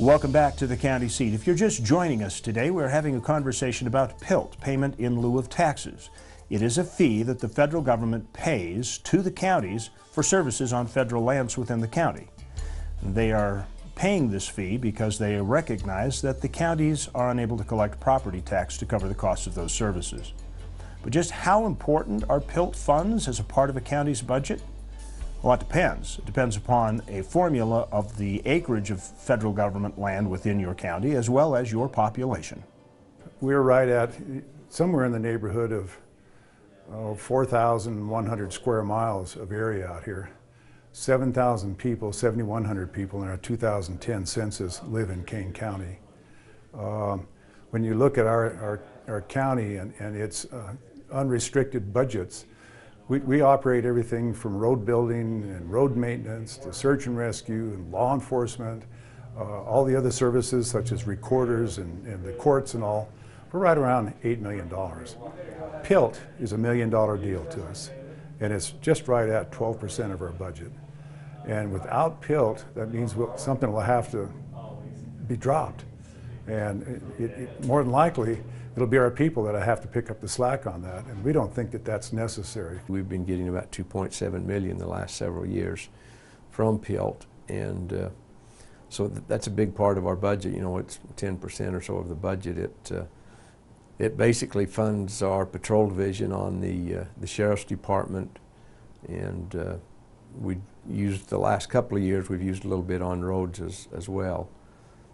Welcome back to the county seat. If you're just joining us today, we're having a conversation about PILT, payment in lieu of taxes. It is a fee that the federal government pays to the counties for services on federal lands within the county. They are paying this fee because they recognize that the counties are unable to collect property tax to cover the cost of those services. But just how important are PILT funds as a part of a county's budget? Well, it depends. It depends upon a formula of the acreage of federal government land within your county as well as your population. We're right at somewhere in the neighborhood of 4,100 square miles of area out here. 7,000 people, 7,100 people in our 2010 census live in Kane County. When you look at our county and its unrestricted budgets, we operate everything from road building and road maintenance to search and rescue and law enforcement, all the other services such as recorders and the courts and all. We're right around $8 million. PILT is $1 million deal to us, and it's just right at 12% of our budget. And without PILT, that means something will have to be dropped. And more than likely, it'll be our people that have to pick up the slack on that, and we don't think that that's necessary. We've been getting about $2.7 million the last several years from PILT, and so that's a big part of our budget. You know, it's 10% or so of the budget. It basically funds our patrol division on the sheriff's department, and we used the last couple of years. We've used a little bit on roads as well.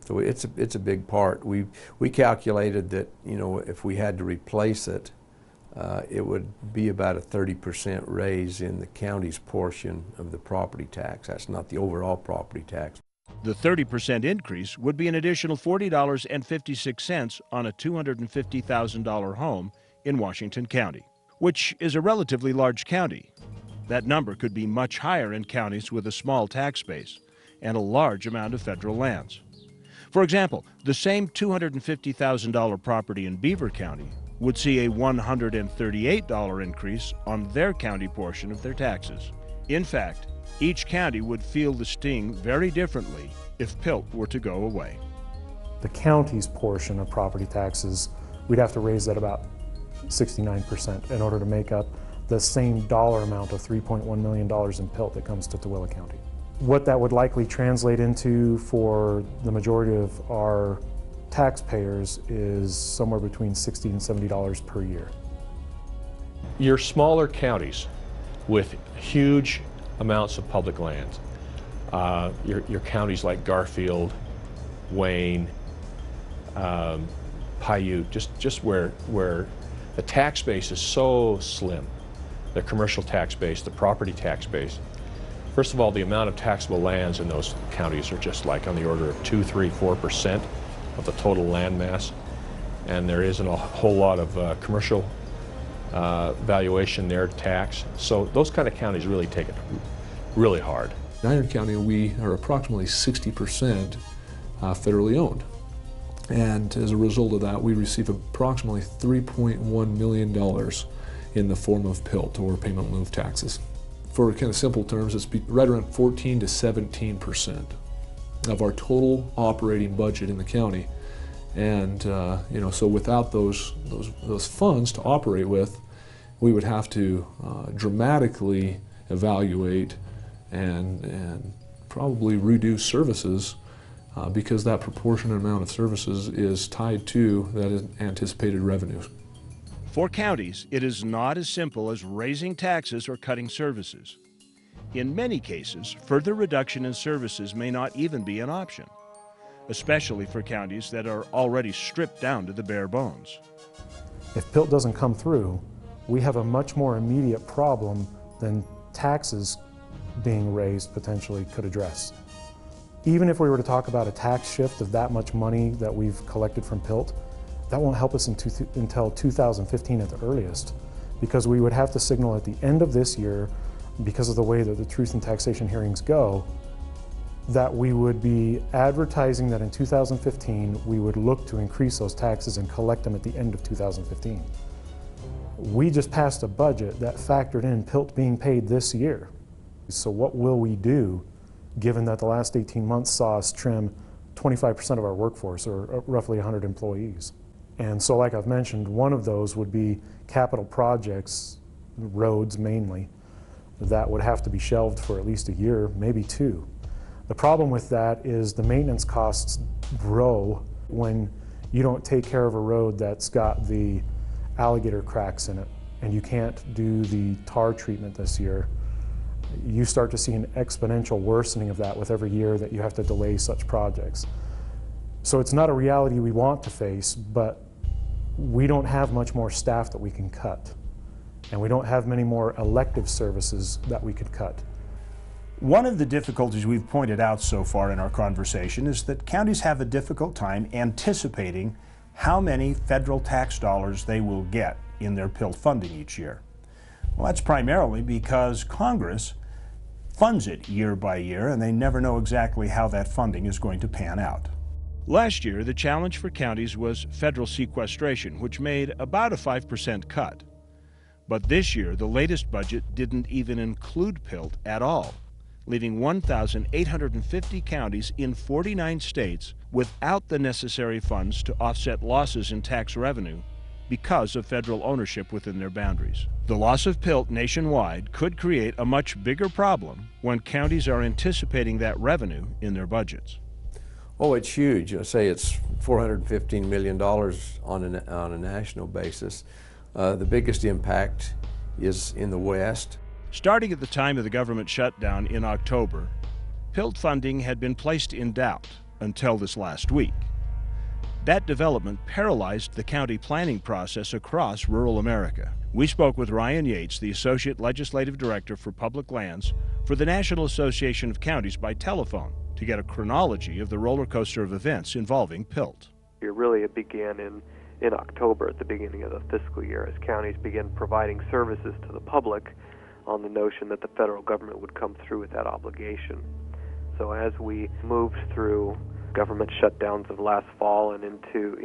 So it's a big part. We calculated that, you know, if we had to replace it, it would be about a 30% raise in the county's portion of the property tax. That's not the overall property tax. The 30% increase would be an additional $40.56 on a $250,000 home in Washington County, which is a relatively large county. That number could be much higher in counties with a small tax base and a large amount of federal lands. For example, the same $250,000 property in Beaver County would see a $138 increase on their county portion of their taxes. In fact, each county would feel the sting very differently if PILT were to go away. The county's portion of property taxes, we'd have to raise that about 69% in order to make up the same dollar amount of $3.1 million in PILT that comes to Tooele County. What that would likely translate into for the majority of our taxpayers is somewhere between $60 and $70 per year. Your smaller counties with huge amounts of public lands, your counties like Garfield, Wayne, Paiute, just where the tax base is so slim, the commercial tax base, the property tax base. First of all, the amount of taxable lands in those counties are just like on the order of 2, 3, 4% of the total land mass. And there isn't a whole lot of commercial valuation there to tax. So those kind of counties really take it really hard. In Iron County, we are approximately 60% federally owned. And as a result of that, we receive approximately $3.1 million in the form of PILT, or payment in lieu of taxes. For kind of simple terms, it's right around 14 to 17% of our total operating budget in the county. And you know, so without those funds to operate with, we would have to dramatically evaluate and probably reduce services because that proportionate amount of services is tied to that anticipated revenues. For counties, it is not as simple as raising taxes or cutting services. In many cases, further reduction in services may not even be an option, especially for counties that are already stripped down to the bare bones. If PILT doesn't come through, we have a much more immediate problem than taxes being raised potentially could address. Even if we were to talk about a tax shift of that much money that we've collected from PILT, that won't help us until 2015 at the earliest, because we would have to signal at the end of this year, because of the way that the truth in taxation hearings go, that we would be advertising that in 2015 we would look to increase those taxes and collect them at the end of 2015. We just passed a budget that factored in PILT being paid this year. So what will we do, given that the last 18 months saw us trim 25% of our workforce, or roughly 100 employees. And so, like I've mentioned, one of those would be capital projects, roads mainly, that would have to be shelved for at least a year, maybe two. The problem with that is the maintenance costs grow when you don't take care of a road that's got the alligator cracks in it, and you can't do the tar treatment this year. You start to see an exponential worsening of that with every year that you have to delay such projects. So it's not a reality we want to face, but we don't have much more staff that we can cut. And we don't have many more elective services that we could cut. One of the difficulties we've pointed out so far in our conversation is that counties have a difficult time anticipating how many federal tax dollars they will get in their PILT funding each year. Well, that's primarily because Congress funds it year by year, and they never know exactly how that funding is going to pan out. Last year, the challenge for counties was federal sequestration, which made about a 5% cut. But this year, the latest budget didn't even include PILT at all, leaving 1,850 counties in 49 states without the necessary funds to offset losses in tax revenue because of federal ownership within their boundaries. The loss of PILT nationwide could create a much bigger problem when counties are anticipating that revenue in their budgets. Oh, it's huge. Say it's $415 million on a national basis. The biggest impact is in the West. Starting at the time of the government shutdown in October, PILT funding had been placed in doubt until this last week. That development paralyzed the county planning process across rural America. We spoke with Ryan Yates, the Associate Legislative Director for Public Lands for the National Association of Counties, by telephone to get a chronology of the roller coaster of events involving PILT. It began in October, at the beginning of the fiscal year, as counties began providing services to the public on the notion that the federal government would come through with that obligation. So as we moved through government shutdowns of last fall and into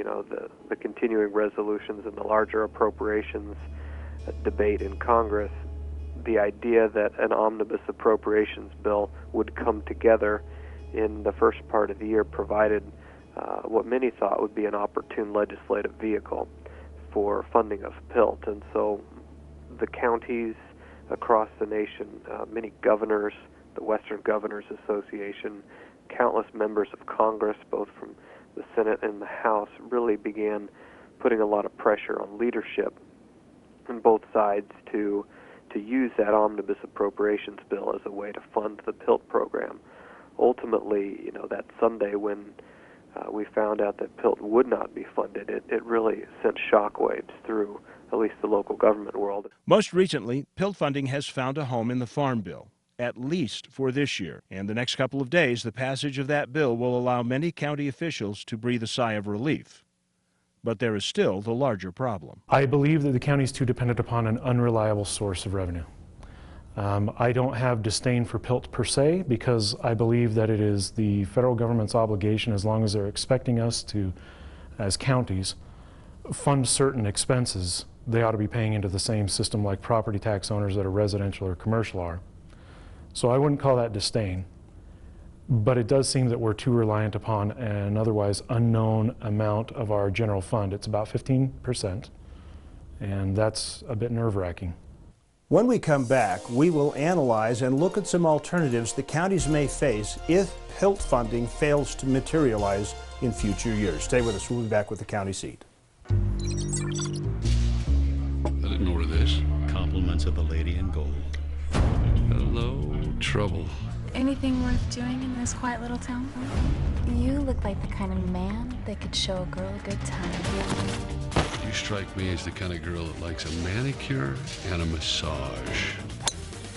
the continuing resolutions and the larger appropriations debate in Congress, the idea that an omnibus appropriations bill would come together in the first part of the year provided what many thought would be an opportune legislative vehicle for funding of PILT. And so the counties across the nation, many governors, the Western Governors Association, countless members of Congress, both from the Senate and the House, really began putting a lot of pressure on leadership on both sides to use that omnibus appropriations bill as a way to fund the PILT program. Ultimately, that Sunday when we found out that PILT would not be funded, it really sent shockwaves through at least the local government world. Most recently, PILT funding has found a home in the Farm Bill, at least for this year. And the next couple of days, the passage of that bill will allow many county officials to breathe a sigh of relief. But there is still the larger problem. I believe that the county is too dependent upon an unreliable source of revenue. I don't have disdain for PILT per se, because I believe that it is the federal government's obligation, as long as they're expecting us to, as counties, fund certain expenses, they ought to be paying into the same system like property tax owners that are residential or commercial are. So I wouldn't call that disdain, but it does seem that we're too reliant upon an otherwise unknown amount of our general fund. It's about 15%, and that's a bit nerve-wracking. When we come back, we will analyze and look at some alternatives the counties may face if PILT funding fails to materialize in future years. Stay with us. We'll be back with the county seat. Ignore this. Compliments of the lady in gold. Hello, trouble. Anything worth doing in this quiet little town? You look like the kind of man that could show a girl a good time. You strike me as the kind of girl that likes a manicure and a massage.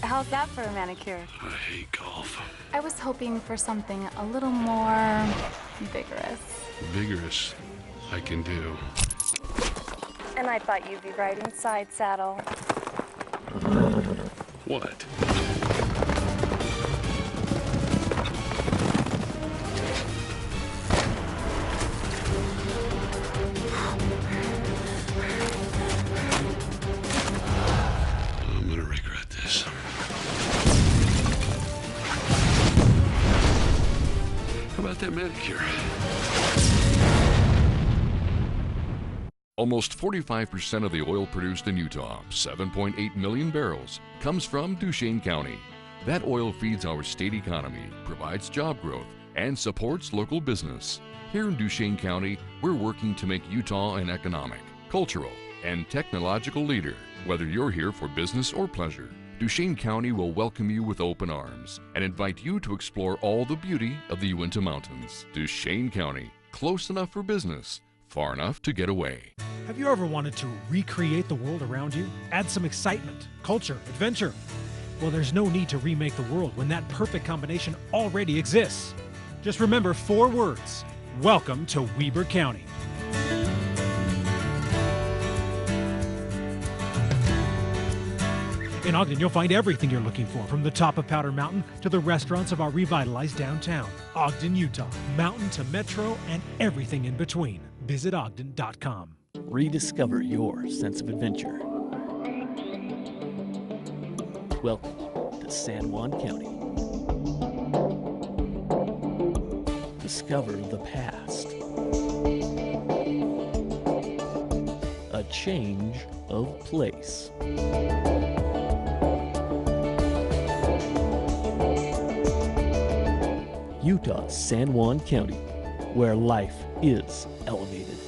How's that for a manicure? I hate golf. I was hoping for something a little more vigorous. Vigorous, I can do. And I thought you'd be riding side saddle. What? I'm gonna regret this. How about that pedicure. Almost 45% of the oil produced in Utah, 7.8 million barrels, comes from Duchesne County. That oil feeds our state economy, provides job growth, and supports local business. Here in Duchesne County, we're working to make Utah an economic, cultural, and technological leader. Whether you're here for business or pleasure, Duchesne County will welcome you with open arms and invite you to explore all the beauty of the Uinta Mountains. Duchesne County, close enough for business, far enough to get away. Have you ever wanted to recreate the world around you? Add some excitement, culture, adventure? Well, there's no need to remake the world when that perfect combination already exists. Just remember 4 words. Welcome to Weber County. In Ogden, you'll find everything you're looking for, from the top of Powder Mountain to the restaurants of our revitalized downtown. Ogden, Utah, mountain to metro and everything in between. Visit ogden.com. Rediscover your sense of adventure. Welcome to San Juan County. Discover the past. A change of place. Utah, San Juan County, where life is elevated.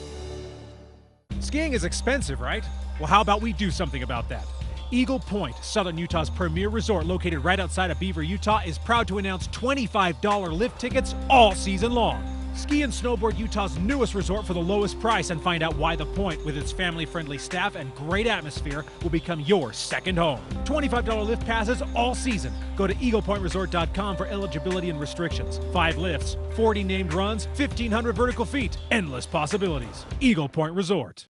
Skiing is expensive, right? Well, how about we do something about that? Eagle Point, Southern Utah's premier resort located right outside of Beaver, Utah, is proud to announce $25 lift tickets all season long. Ski and snowboard Utah's newest resort for the lowest price, and find out why the Point, with its family-friendly staff and great atmosphere, will become your second home. $25 lift passes all season. Go to eaglepointresort.com for eligibility and restrictions. 5 lifts, 40 named runs, 1,500 vertical feet. Endless possibilities. Eagle Point Resort.